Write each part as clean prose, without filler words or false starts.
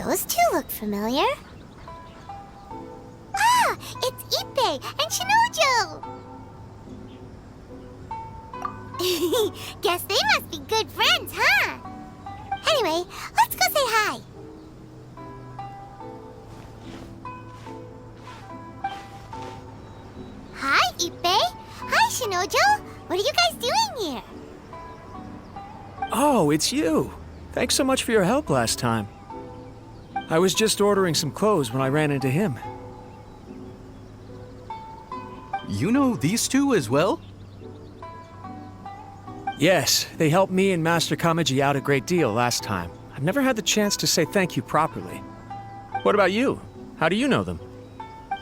Those two look familiar. Ah! It's Ippei and Shinojo! Guess they must be good friends, huh? Anyway, let's go say hi. Hi, Ippei. Hi, Shinojo. What are you guys doing here? Oh, it's you. Thanks so much for your help last time. I was just ordering some clothes when I ran into him. You know these two as well? Yes, they helped me and Master Kamaji out a great deal last time. I've never had the chance to say thank you properly. What about you? How do you know them?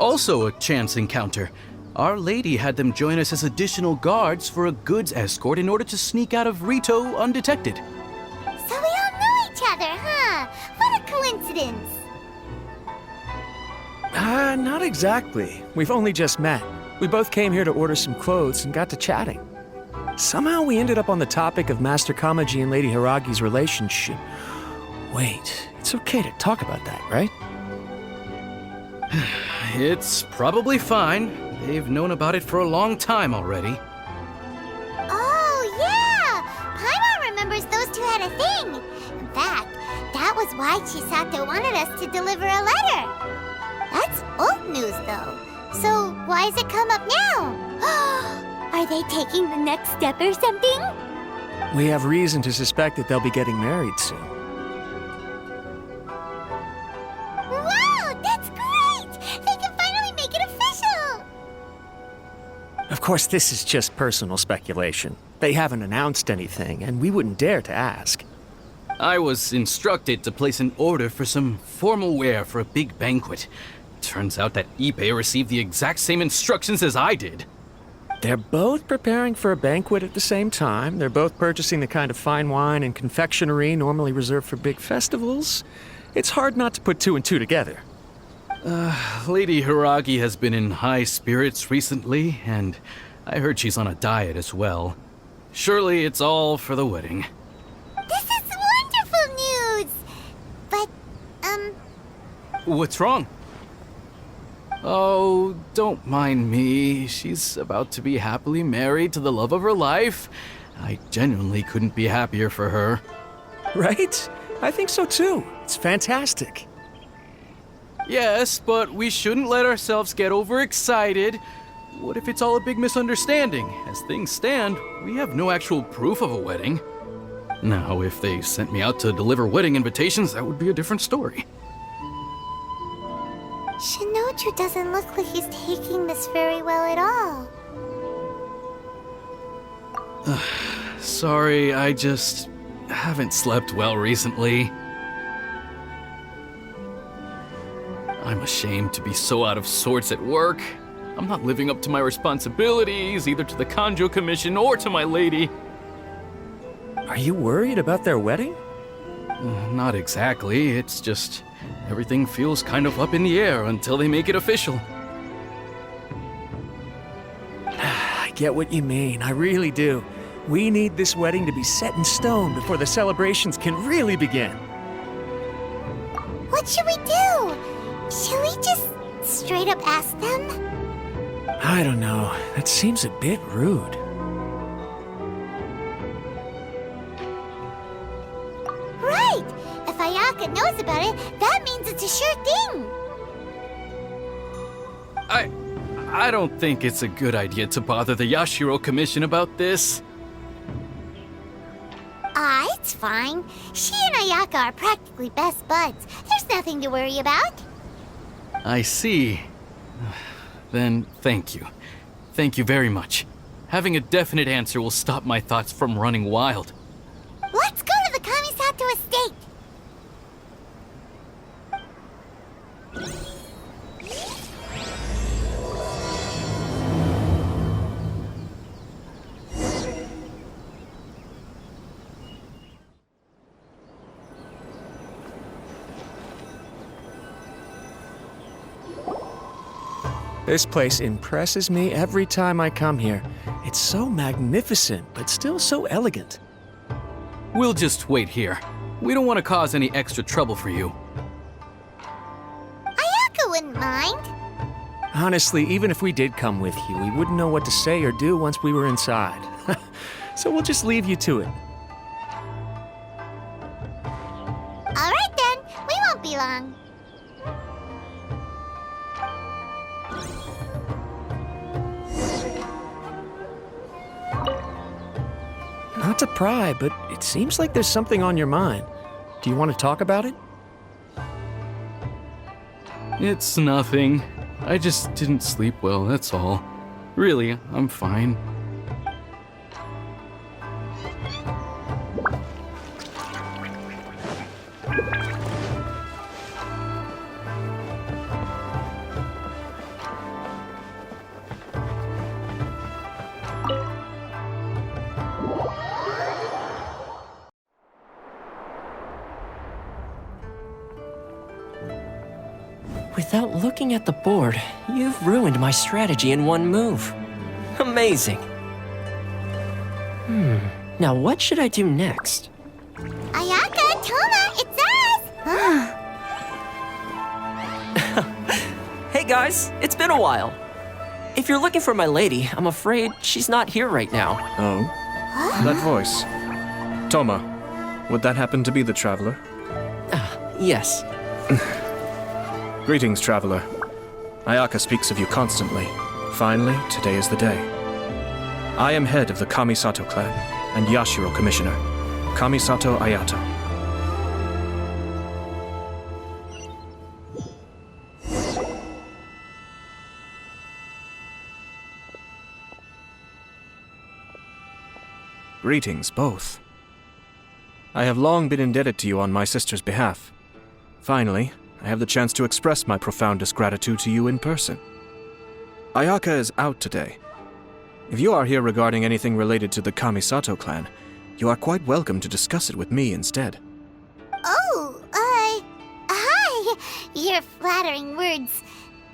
Also a chance encounter. Our lady had them join us as additional guards for a goods escort in order to sneak out of Rito undetected. So we all know each other, huh? What a coincidence. Not exactly. We've only just met. We both came here to order some clothes and got to chatting. Somehow we ended up on the topic of Master Kamaji and Lady Hiragi's relationship. Wait, it's okay to talk about that, right? It's probably fine. They've known about it for a long time already. Oh, yeah! Paimon remembers those two had a thing. In fact, that was why Chisato wanted us to deliver a letter. That's old news, though. So why has it come up now? Are they taking the next step or something? We have reason to suspect that they'll be getting married soon. Wow, that's great! They can finally make it official! Of course, this is just personal speculation. They haven't announced anything, and we wouldn't dare to ask. I was instructed to place an order for some formal wear for a big banquet. Turns out that Ippei received the exact same instructions as I did. They're both preparing for a banquet at the same time. They're both purchasing the kind of fine wine and confectionery normally reserved for big festivals. It's hard not to put two and two together. Lady Hiragi has been in high spirits recently, and I heard she's on a diet as well. Surely it's all for the wedding. This is wonderful news! But, What's wrong? Oh, don't mind me. She's about to be happily married to the love of her life. I genuinely couldn't be happier for her. Right? I think so too. It's fantastic. Yes, but we shouldn't let ourselves get overexcited. What if it's all a big misunderstanding? As things stand, we have no actual proof of a wedding. Now, if they sent me out to deliver wedding invitations, that would be a different story. Shinoju doesn't look like he's taking this very well at all. Sorry, I just haven't slept well recently. I'm ashamed to be so out of sorts at work. I'm not living up to my responsibilities, either to the Kanjo Commission or to my lady. Are you worried about their wedding? Not exactly, it's just everything feels kind of up in the air until they make it official. I get what you mean, I really do. We need this wedding to be set in stone before the celebrations can really begin. What should we do? Should we just straight up ask them? I don't know. That seems a bit rude. Right! If Ayaka knows about it, that means it's a sure thing! I don't think it's a good idea to bother the Yashiro Commission about this. It's fine. She and Ayaka are practically best buds. There's nothing to worry about. I see. Then thank you. Thank you very much. Having a definite answer will stop my thoughts from running wild. Let's go to the Kamisato estate! This place impresses me every time I come here. It's so magnificent, but still so elegant. We'll just wait here. We don't want to cause any extra trouble for you. mind. Honestly, even if we did come with you, we wouldn't know what to say or do once we were inside. So we'll just leave you to it. All right then, we won't be long. Not to pry, but it seems like there's something on your mind. Do you want to talk about it? It's nothing. I just didn't sleep well, that's all. Really, I'm fine. Without looking at the board, you've ruined my strategy in one move. Amazing. Now what should I do next? Ayaka, Toma, it's us! Hey guys, it's been a while. If you're looking for my lady, I'm afraid she's not here right now. Oh? That voice. Toma, would that happen to be the traveler? Yes. Greetings, traveler. Ayaka speaks of you constantly. Finally, today is the day. I am head of the Kamisato clan and Yashiro commissioner, Kamisato Ayato. Greetings, both. I have long been indebted to you on my sister's behalf. Finally, I have the chance to express my profoundest gratitude to you in person. Ayaka is out today. If you are here regarding anything related to the Kamisato clan, you are quite welcome to discuss it with me instead. Oh, hi! Your flattering words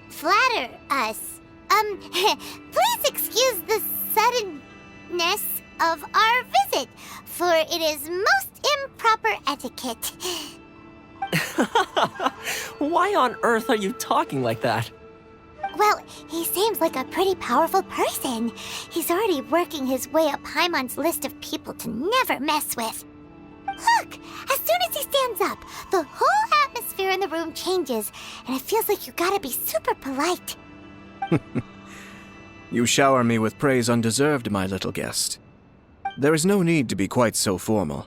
flatter us. Please excuse the suddenness of our visit, for it is most improper etiquette. Why on earth are you talking like that? Well, he seems like a pretty powerful person. He's already working his way up Paimon's list of people to never mess with. Look! As soon as he stands up, the whole atmosphere in the room changes, and it feels like you gotta be super polite. You shower me with praise undeserved, my little guest. There is no need to be quite so formal.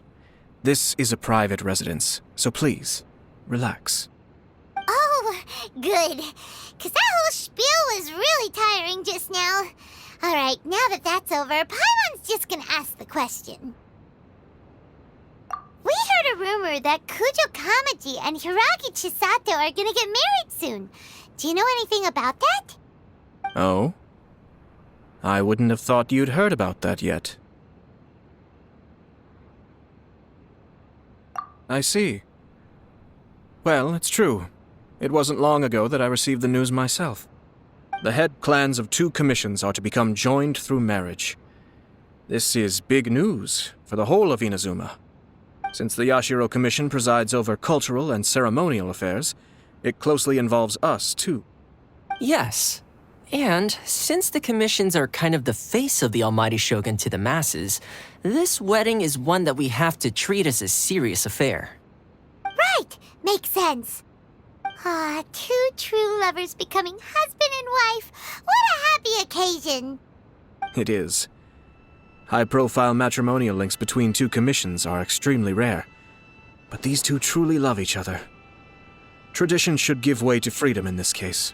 This is a private residence, so please, relax. Oh, good. 'Cause that whole spiel was really tiring just now. Alright, now that that's over, Paimon's just gonna ask the question. We heard a rumor that Kujo Kamaji and Hiragi Chisato are gonna get married soon. Do you know anything about that? Oh? I wouldn't have thought you'd heard about that yet. I see. Well, it's true. It wasn't long ago that I received the news myself. The head clans of 2 commissions are to become joined through marriage. This is big news for the whole of Inazuma. Since the Yashiro Commission presides over cultural and ceremonial affairs, it closely involves us, too. Yes. And since the commissions are kind of the face of the Almighty Shogun to the masses, this wedding is one that we have to treat as a serious affair. Right! Makes sense. Ah, 2 true lovers becoming husband and wife. What a happy occasion! It is. High-profile matrimonial links between 2 commissions are extremely rare. But these 2 truly love each other. Tradition should give way to freedom in this case.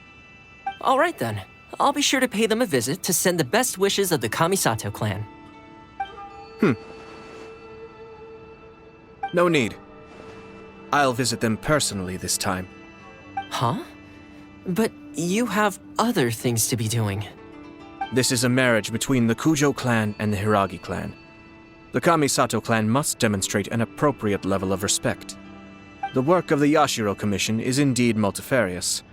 All right then. I'll be sure to pay them a visit to send the best wishes of the Kamisato clan. No need. I'll visit them personally this time. Huh? But you have other things to be doing. This is a marriage between the Kujo clan and the Hiragi clan. The Kamisato clan must demonstrate an appropriate level of respect. The work of the Yashiro Commission is indeed multifarious.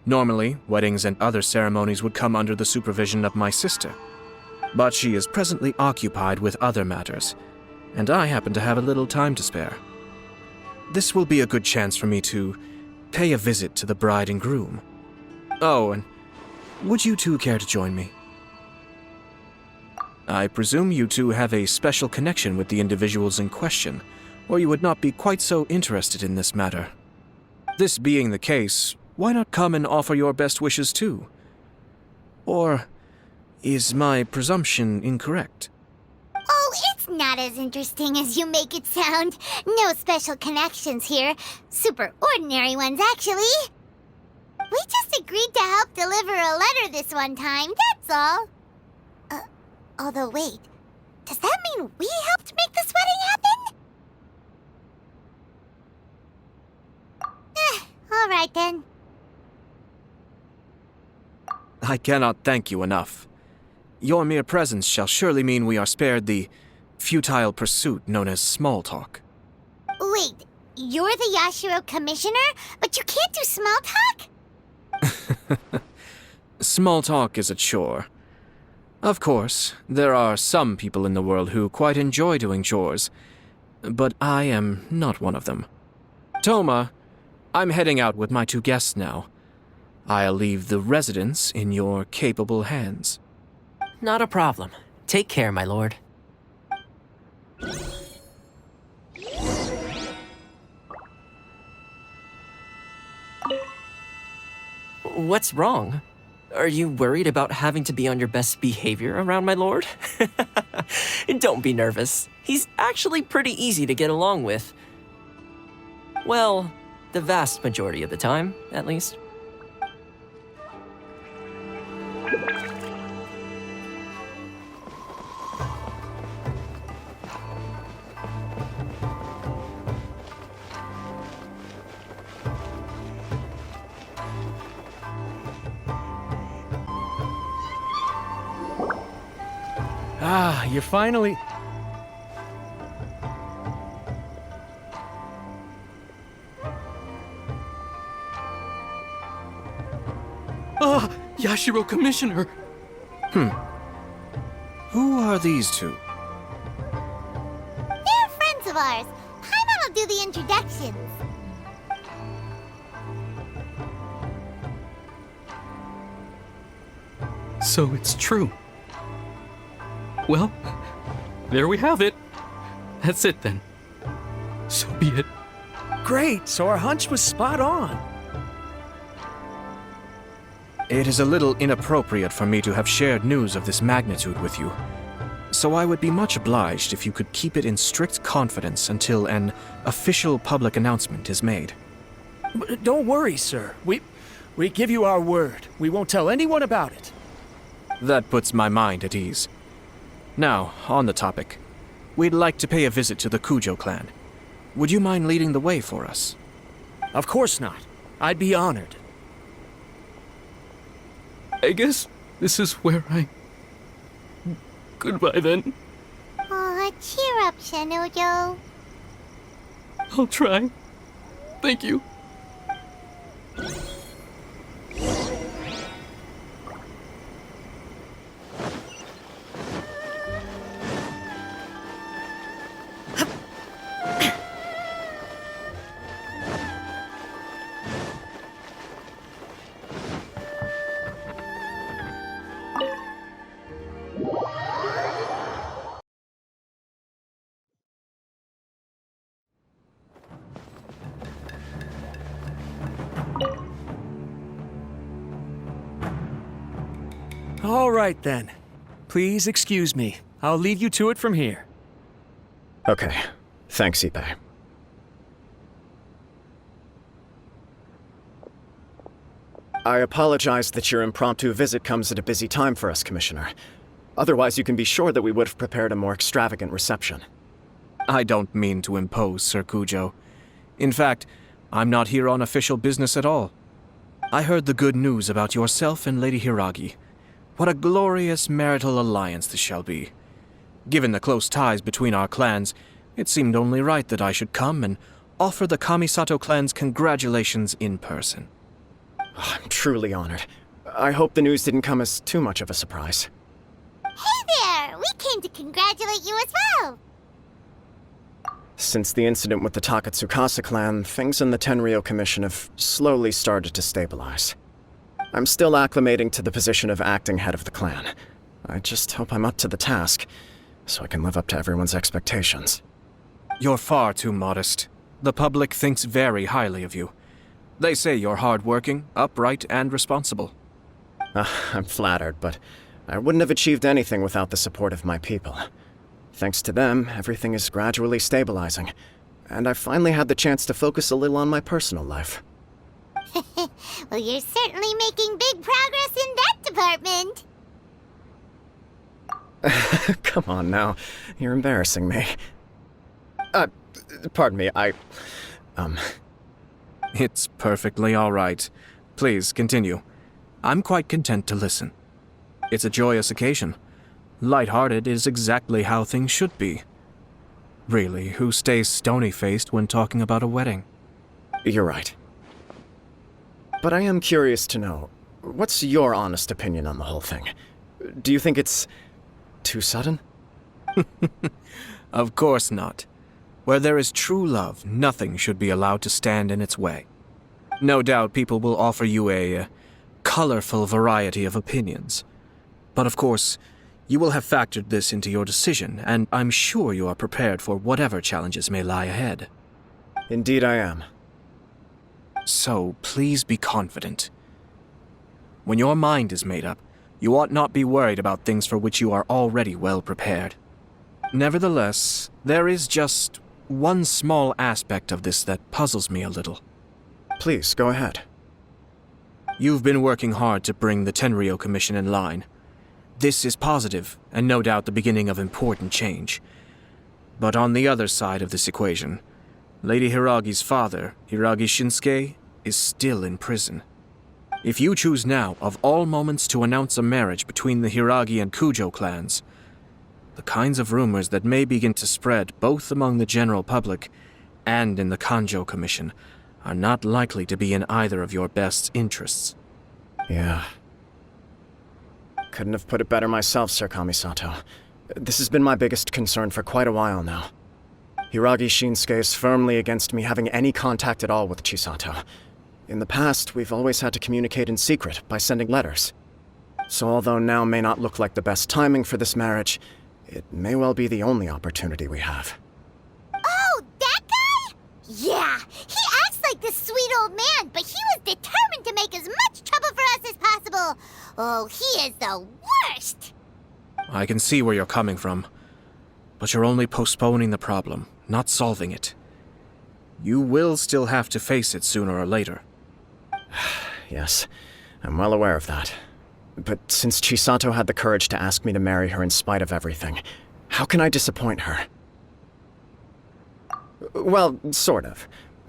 Normally, weddings and other ceremonies would come under the supervision of my sister. But she is presently occupied with other matters, and I happen to have a little time to spare. This will be a good chance for me to pay a visit to the bride and groom, Oh, and would you two care to join me? I presume you two have a special connection with the individuals in question, or you would not be quite so interested in this matter. This being the case, why not come and offer your best wishes too? Or is my presumption incorrect? Oh, it's not as interesting as you make it sound. No special connections here. Super ordinary ones, actually. We just agreed to help deliver a letter this one time, that's all. Although, wait. Does that mean we helped make this wedding happen? All right then. I cannot thank you enough. Your mere presence shall surely mean we are spared the futile pursuit known as small talk. Wait, you're the Yashiro commissioner, but you can't do small talk? Small talk is a chore. Of course, there are some people in the world who quite enjoy doing chores, but I am not one of them. Toma, I'm heading out with my two guests now. I'll leave the residence in your capable hands. Not a problem. Take care, my lord. What's wrong? Are you worried about having to be on your best behavior around my lord? Don't be nervous. He's actually pretty easy to get along with. Well, the vast majority of the time, at least. Ah, you're finally... Ah, Yashiro Commissioner! Who are these two? They're friends of ours. Paimon will do the introductions. So it's true. Well, there we have it. That's it then. So be it. Great, so our hunch was spot on. It is a little inappropriate for me to have shared news of this magnitude with you, so I would be much obliged if you could keep it in strict confidence until an official public announcement is made. But don't worry, sir. We give you our word. We won't tell anyone about it. That puts my mind at ease. Now, on the topic. We'd like to pay a visit to the Kujo clan. Would you mind leading the way for us? Of course not. I'd be honored. I guess this is where I... Goodbye then. Aw, cheer up, Shanojo. I'll try. Thank you. All right, then. Please excuse me. I'll leave you to it from here. Okay. Thanks, Ippei. I apologize that your impromptu visit comes at a busy time for us, Commissioner. Otherwise, you can be sure that we would have prepared a more extravagant reception. I don't mean to impose, Sir Kujo. In fact, I'm not here on official business at all. I heard the good news about yourself and Lady Hiragi. What a glorious marital alliance this shall be. Given the close ties between our clans, it seemed only right that I should come and offer the Kamisato clan's congratulations in person. I'm truly honored. I hope the news didn't come as too much of a surprise. Hey there! We came to congratulate you as well! Since the incident with the Takatsukasa clan, things in the Tenryo Commission have slowly started to stabilize. I'm still acclimating to the position of acting head of the clan. I just hope I'm up to the task, so I can live up to everyone's expectations. You're far too modest. The public thinks very highly of you. They say you're hardworking, upright, and responsible. I'm flattered, but I wouldn't have achieved anything without the support of my people. Thanks to them, everything is gradually stabilizing, and I've finally had the chance to focus a little on my personal life. Well, you're certainly making big progress in that department. Come on now, you're embarrassing me. Pardon me, It's perfectly all right. Please, continue. I'm quite content to listen. It's a joyous occasion. Light-hearted is exactly how things should be. Really, who stays stony-faced when talking about a wedding? You're right. But I am curious to know, what's your honest opinion on the whole thing? Do you think it's too sudden? Of course not. Where there is true love, nothing should be allowed to stand in its way. No doubt people will offer you a colorful variety of opinions. But of course, you will have factored this into your decision, and I'm sure you are prepared for whatever challenges may lie ahead. Indeed I am. So please be confident. When your mind is made up, you ought not be worried about things for which you are already well prepared. Nevertheless, there is just one small aspect of this that puzzles me a little. Please, go ahead. You've been working hard to bring the Tenryou Commission in line. This is positive, and no doubt the beginning of important change. But on the other side of this equation, Lady Hiragi's father, Hiragi Shinsuke, is still in prison. If you choose now, of all moments, to announce a marriage between the Hiragi and Kujo clans, the kinds of rumors that may begin to spread both among the general public and in the Kanjo Commission are not likely to be in either of your best interests. Yeah. Couldn't have put it better myself, Sir Kamisato. This has been my biggest concern for quite a while now. Hiragi Shinsuke is firmly against me having any contact at all with Chisato. In the past, we've always had to communicate in secret by sending letters. So although now may not look like the best timing for this marriage, it may well be the only opportunity we have. Oh, that guy? Yeah, he acts like this sweet old man, but he was determined to make as much trouble for us as possible. Oh, he is the worst! I can see where you're coming from, but you're only postponing the problem, not solving it. You will still have to face it sooner or later. Yes, I'm well aware of that. But since Chisato had the courage to ask me to marry her in spite of everything, how can I disappoint her? Well, sort of.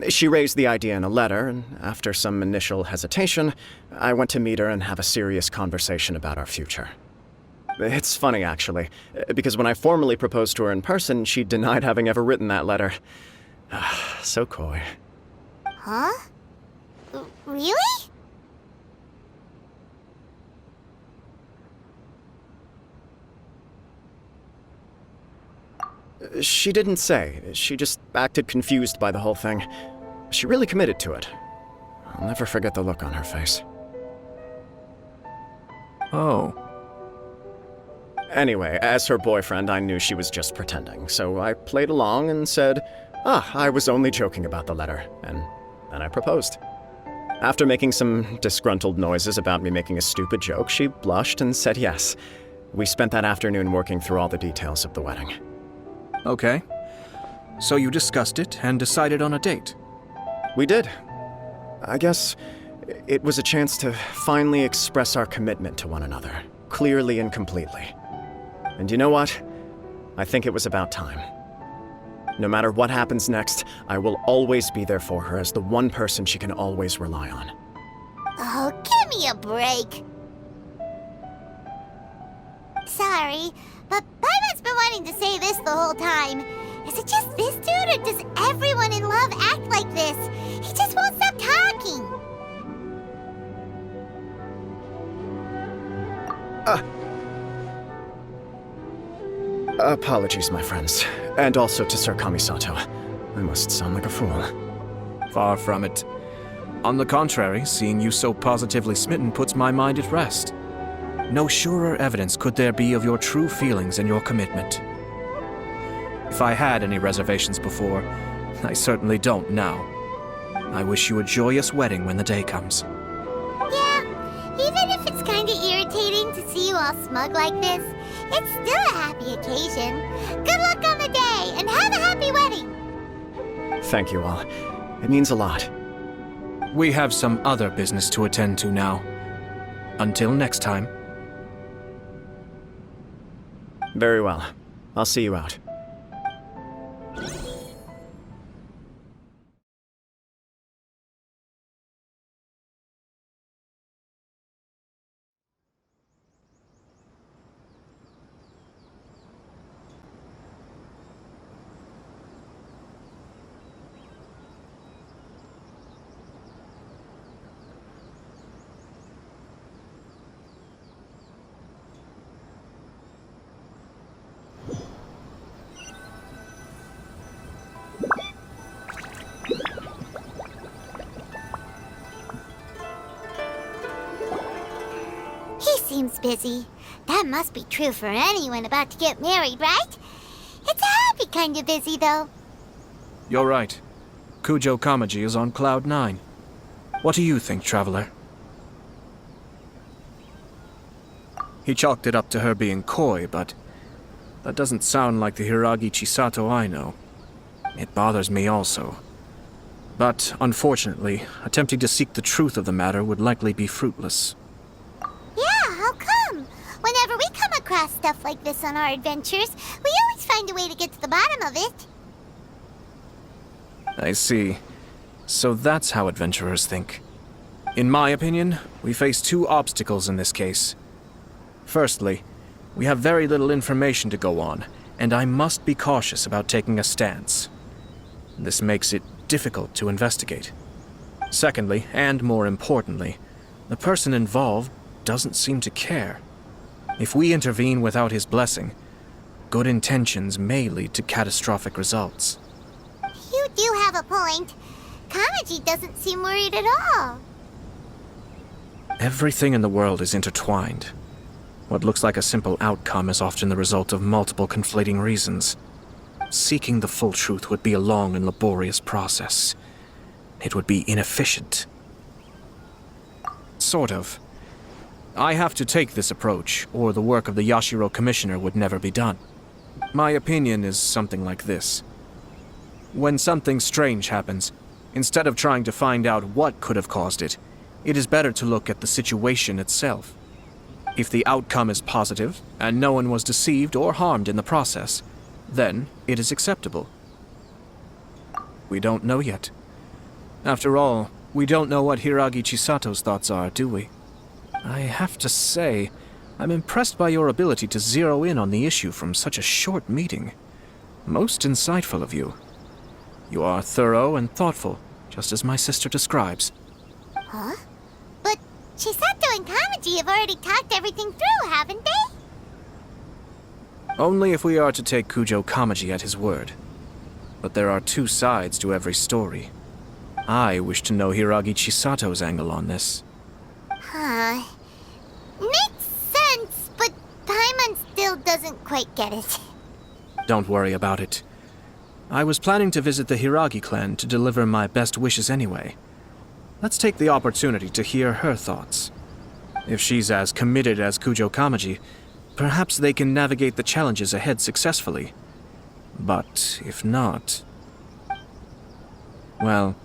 She raised the idea in a letter, and after some initial hesitation, I went to meet her and have a serious conversation about our future. It's funny, actually, because when I formally proposed to her in person, she denied having ever written that letter. So coy. Huh? Really? She didn't say. She just acted confused by the whole thing. She really committed to it. I'll never forget the look on her face. Oh. Anyway, as her boyfriend, I knew she was just pretending, so I played along and said, I was only joking about the letter, and then I proposed. After making some disgruntled noises about me making a stupid joke, she blushed and said yes. We spent that afternoon working through all the details of the wedding. Okay. So you discussed it and decided on a date? We did. I guess it was a chance to finally express our commitment to one another, clearly and completely. And you know what? I think it was about time. No matter what happens next, I will always be there for her as the one person she can always rely on. Oh, give me a break. Sorry, but Paimon's been wanting to say this the whole time. Is it just this dude, or does everyone in love act like this? He just won't stop talking. Apologies, my friends. And also to Sir Kamisato. I must sound like a fool. Far from it. On the contrary, seeing you so positively smitten puts my mind at rest. No surer evidence could there be of your true feelings and your commitment. If I had any reservations before, I certainly don't now. I wish you a joyous wedding when the day comes. Yeah, even if it's kinda irritating to see you all smug like this, it's still a happy occasion. Good luck on the day, and have a happy wedding! Thank you all. It means a lot. We have some other business to attend to now. Until next time. Very well. I'll see you out. He seems busy. That must be true for anyone about to get married, right? It's a happy kind of busy, though. You're right. Kujo Kamaji is on Cloud 9. What do you think, Traveler? He chalked it up to her being coy, but that doesn't sound like the Hiragi Chisato I know. It bothers me also. But, unfortunately, attempting to seek the truth of the matter would likely be fruitless. Yeah, how come? Whenever we come across stuff like this on our adventures, we always find a way to get to the bottom of it. I see. So that's how adventurers think. In my opinion, we face two obstacles in this case. Firstly, we have very little information to go on, and I must be cautious about taking a stance. This makes it difficult to investigate. Secondly, and more importantly, the person involved doesn't seem to care. If we intervene without his blessing, good intentions may lead to catastrophic results. You do have a point. Kamaji doesn't seem worried at all. Everything in the world is intertwined. What looks like a simple outcome is often the result of multiple conflating reasons. Seeking the full truth would be a long and laborious process. It would be inefficient. Sort of. I have to take this approach, or the work of the Yashiro Commissioner would never be done. My opinion is something like this. When something strange happens, instead of trying to find out what could have caused it, it is better to look at the situation itself. If the outcome is positive, and no one was deceived or harmed in the process, then it is acceptable. We don't know yet. After all, we don't know what Hiragi Chisato's thoughts are, do we? I have to say, I'm impressed by your ability to zero in on the issue from such a short meeting. Most insightful of you. You are thorough and thoughtful, just as my sister describes. Huh? But Chisato and Kamaji have already talked everything through, haven't they? Only if we are to take Kujo Kamaji at his word. But there are two sides to every story. I wish to know Hiragi Chisato's angle on this. Huh. Makes sense, but Paimon still doesn't quite get it. Don't worry about it. I was planning to visit the Hiragi clan to deliver my best wishes anyway. Let's take the opportunity to hear her thoughts. If she's as committed as Kujo Kamaji, perhaps they can navigate the challenges ahead successfully. But if not... well,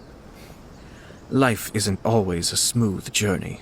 life isn't always a smooth journey.